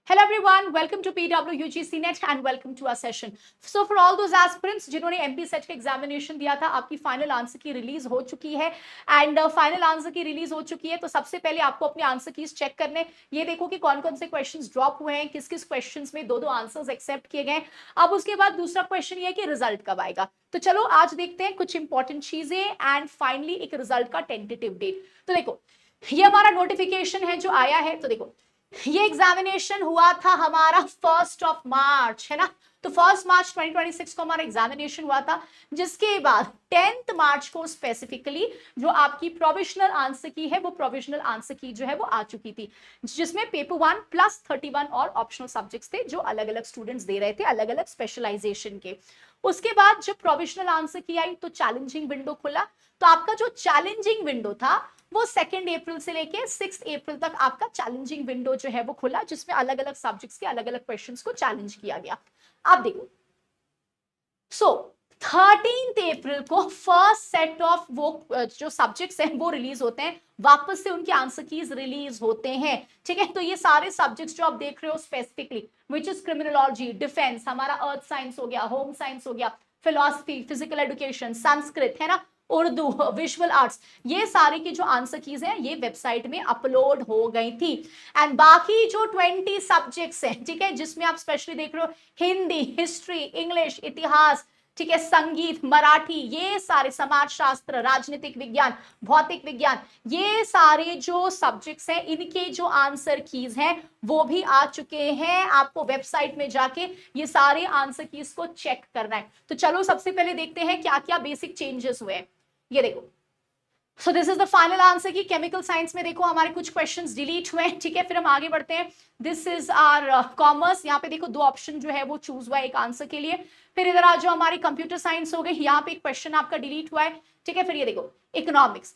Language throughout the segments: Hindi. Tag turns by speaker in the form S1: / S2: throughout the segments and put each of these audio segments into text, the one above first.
S1: Hello everyone, welcome to PWUG Net and welcome to our session. So for all those aspirants जिन्होंने MP सेट का एग्जामिनेशन दिया था, आपकी फाइनल आंसर की रिलीज हो चुकी है एंड फाइनल आंसर की रिलीज हो चुकी है। तो सबसे पहले आपको अपने आंसर कीज चेक करने, ये देखो कि कौन कौन से क्वेश्चंस ड्रॉप हुए हैं, किस किस क्वेश्चंस में दो दो आंसर्स एक्सेप्ट किए गए। अब उसके बाद दूसरा क्वेश्चन ये है कि रिजल्ट कब आएगा। तो चलो आज देखते हैं कुछ इंपॉर्टेंट चीजें एंड फाइनली एक रिजल्ट का टेंटेटिव डेट। तो देखो ये हमारा नोटिफिकेशन है जो आया है। तो देखो ये एग्जामिनेशन हुआ था हमारा 1 मार्च, है ना। तो 1 मार्च 2026 को हमारा एग्जामिनेशन हुआ था, जिसके बाद 10 मार्च को स्पेसिफिकली जो आपकी प्रोविजनल आंसर की है वो प्रोविजनल आंसर की जो है वो आ चुकी थी, जिसमें पेपर 1 प्लस 31 और ऑप्शनल सब्जेक्ट्स थे जो अलग अलग स्टूडेंट्स दे रहे थे अलग अलग स्पेशलाइजेशन के। उसके बाद जब प्रोविजनल आंसर की आई तो चैलेंजिंग विंडो खुला। तो आपका जो चैलेंजिंग विंडो था वो 2 अप्रैल से लेके 6 अप्रैल तक आपका चैलेंजिंग विंडो जो है वो खुला, जिसमें अलग अलग सब्जेक्ट्स के अलग अलग क्वेश्चंस को चैलेंज किया गया। आप देखो 13 अप्रैल को फर्स्ट सेट ऑफ वो जो सब्जेक्ट्स हैं वो रिलीज होते हैं, वापस से उनके आंसर कीज रिलीज होते हैं। ठीक है, तो ये सारे सब्जेक्ट्स जो आप देख रहे हो specifically which is criminology, defence, हमारा अर्थ साइंस हो गया, होम साइंस हो गया, फिलॉसफी, फिजिकल एजुकेशन, संस्कृत, है ना, उर्दू, विजुअल आर्ट्स, ये सारी की जो आंसर कीज हैं ये वेबसाइट में अपलोड हो गई थी। एंड बाकी जो 20 सब्जेक्ट्स हैं, ठीक है, जिसमें आप स्पेशली देख रहे हो हिंदी, हिस्ट्री, इंग्लिश, इतिहास, ठीक है, संगीत, मराठी, ये सारे समाज शास्त्र, राजनीतिक विज्ञान, भौतिक विज्ञान, ये सारे जो सब्जेक्ट्स हैं इनके जो आंसर कीज हैं वो भी आ चुके हैं। आपको वेबसाइट में जाके ये सारे आंसर कीज को चेक करना है। तो चलो सबसे पहले देखते हैं क्या क्या बेसिक चेंजेस हुए हैं। ये देखो, so this is the final answer की केमिकल साइंस में देखो हमारे कुछ क्वेश्चंस डिलीट हुए हैं। ठीक है, फिर हम आगे बढ़ते हैं। दिस इज आर कॉमर्स, यहाँ पे देखो 2 ऑप्शन जो है वो चूज हुआ है एक आंसर के लिए। फिर इधर आ जो हमारी कंप्यूटर साइंस हो गई, यहाँ पे एक क्वेश्चन आपका डिलीट हुआ है। ठीक है, फिर ये देखो इकोनॉमिक्स।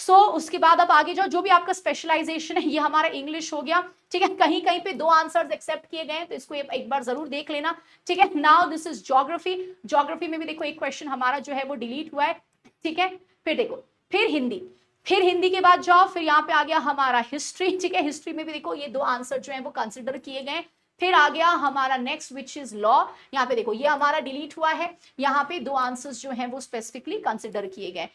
S1: उसके बाद आप आगे जाओ, जो भी आपका स्पेशलाइजेशन है ये हमारा इंग्लिश हो गया। ठीक है, कहीं कहीं पे 2 आंसर्स एक्सेप्ट किए गए तो इसको एक बार जरूर देख लेना। ठीक है, now this is geography. Geography में भी देखो एक क्वेश्चन हमारा जो है वो डिलीट हुआ है। ठीक है, फिर देखो फिर हिंदी, फिर हिंदी के बाद जाओ, फिर यहाँ पे आ गया हमारा हिस्ट्री। ठीक है, हिस्ट्री में भी देखो ये 2 आंसर जो है वो कंसिडर किए गए। फिर आ गया हमारा नेक्स्ट विच इज लॉ। यहाँ पे देखो ये हमारा डिलीट हुआ है, यहाँ पे 2 आंसर्स जो हैं वो स्पेसिफिकली कंसिडर किए गए।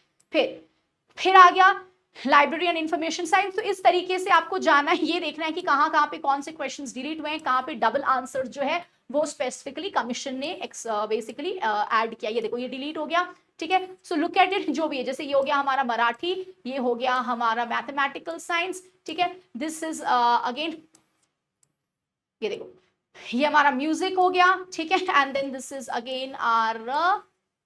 S1: फिर आ गया लाइब्रेरी एंड इंफॉर्मेशन साइंस। तो इस तरीके से आपको जाना है, ये देखना है कि कहाँ कहाँ पे कौन से क्वेश्चंस डिलीट हुए हैं, कहाँ पे डबल आंसर जो है वो स्पेसिफिकली कमीशन ने बेसिकली ऐड किया। ये देखो ये डिलीट हो गया। ठीक है, सो लुक एट इट, जो भी है, जैसे ये हो गया हमारा मराठी, ये हो गया हमारा मैथमेटिकल साइंस। ठीक है, दिस इज अगेन, ये देखो ये हमारा म्यूजिक हो गया। ठीक है, and then this is again our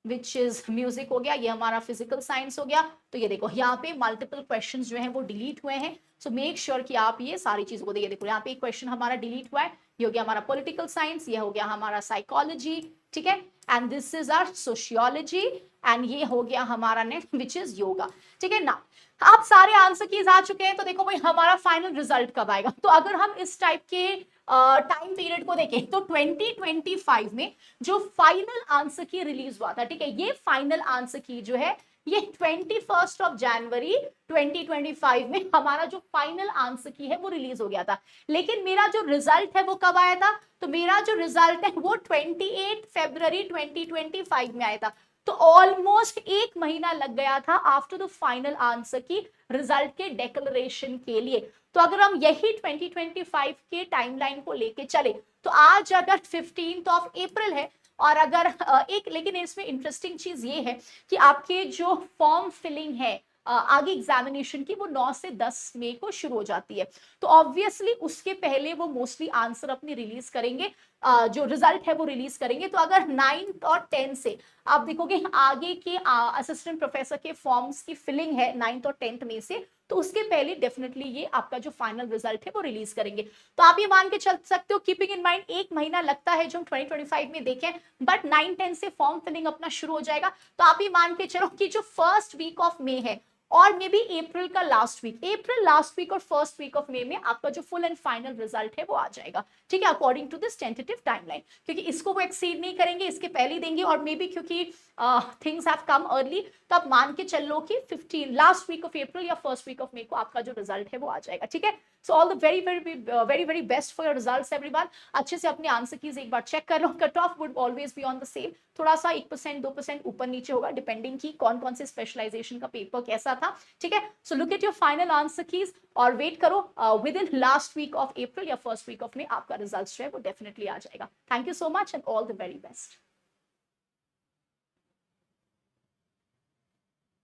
S1: which is music हो गया, ये हमारा फिजिकल साइंस हो गया। तो ये देखो यहाँ पे मल्टीपल क्वेश्चंस जो हैं वो डिलीट हुए हैं। सो मेक श्योर कि आप ये सारी चीजों को देखिए। देखो यहाँ पे एक क्वेश्चन हमारा डिलीट हुआ है, ये हो गया हमारा पॉलिटिकल साइंस, ये हो गया हमारा साइकोलॉजी। ठीक है, and this is our sociology, and ये हो गया हमारा नेक्स्ट विच इज योगा। ठीक है ना, आप सारे आंसर कीज आ चुके हैं। तो देखो भाई हमारा फाइनल रिजल्ट कब आएगा। तो अगर हम इस टाइप के टाइम पीरियड को देखें तो 2025 में जो फाइनल आंसर की रिलीज हुआ था, ठीक है, ये फाइनल आंसर की जो है ये 21 जनवरी 2025 में हमारा जो फाइनल आंसर की है वो रिलीज हो गया था। लेकिन मेरा जो रिजल्ट है वो कब आया था, तो मेरा जो रिजल्ट है वो 28 फरवरी 2025 में आया था। तो ऑलमोस्ट 1 महीना लग गया था आफ्टर द फाइनल आंसर की रिजल्ट के डिक्लेरेशन के लिए। तो अगर हम यही 2025 के टाइमलाइन को लेके चले तो आज अगर 15 अप्रैल है, और अगर एक, लेकिन इसमें इंटरेस्टिंग चीज ये है कि आपके जो फॉर्म फिलिंग है आगे एग्जामिनेशन की वो 9 से 10 मई को शुरू हो जाती है। तो ऑब्वियसली उसके पहले वो मोस्टली आंसर अपनी रिलीज करेंगे, जो रिजल्ट है वो रिलीज करेंगे। तो अगर 9 और 10 से आप देखोगे आगे के असिस्टेंट प्रोफेसर के फॉर्म्स की फिलिंग है 9 और 10 में से, तो उसके पहले डेफिनेटली ये आपका जो फाइनल रिजल्ट है वो रिलीज करेंगे। तो आप ये मान के चल सकते हो, कीपिंग इन माइंड 1 महीना लगता है जो हम 2025 में देखें, बट 9-10 से फॉर्म फिलिंग अपना शुरू हो जाएगा। तो आप ये मान के चलो कि जो फर्स्ट वीक ऑफ मे है और मे बी अप्रैल का लास्ट वीक, अप्रैल लास्ट वीक और फर्स्ट वीक ऑफ मे में आपका जो फुल एंड फाइनल रिजल्ट है वो आ जाएगा। ठीक है, according to this tentative timeline, क्योंकि इसको वो एक्सीड नहीं करेंगे, इसके पहले ही देंगे। और मे बी क्योंकि थिंग्स हैव कम अर्ली, तो आप मान के चल लो कि 15 लास्ट वीक ऑफ अप्रैल या फर्स्ट वीक ऑफ मे को आपका जो रिजल्ट है वो आ जाएगा। ठीक है, so all the very very best for your results everyone. अच्छे से अपने आंसर कीज एक बार चेक कर लो। Cut off would always be on the same, थोड़ा सा 1% 2% ऊपर नीचे होगा डिपेंडिंग की कौन कौन से स्पेशलाइजेशन का पेपर कैसा था, ठीक है। So look at your final answer keys और वेट करो, within last week of April या फर्स्ट वीक ऑफ मे आपका रिजल्ट जो है वो डेफिनेटली आ जाएगा। Thank you so much and all the very best.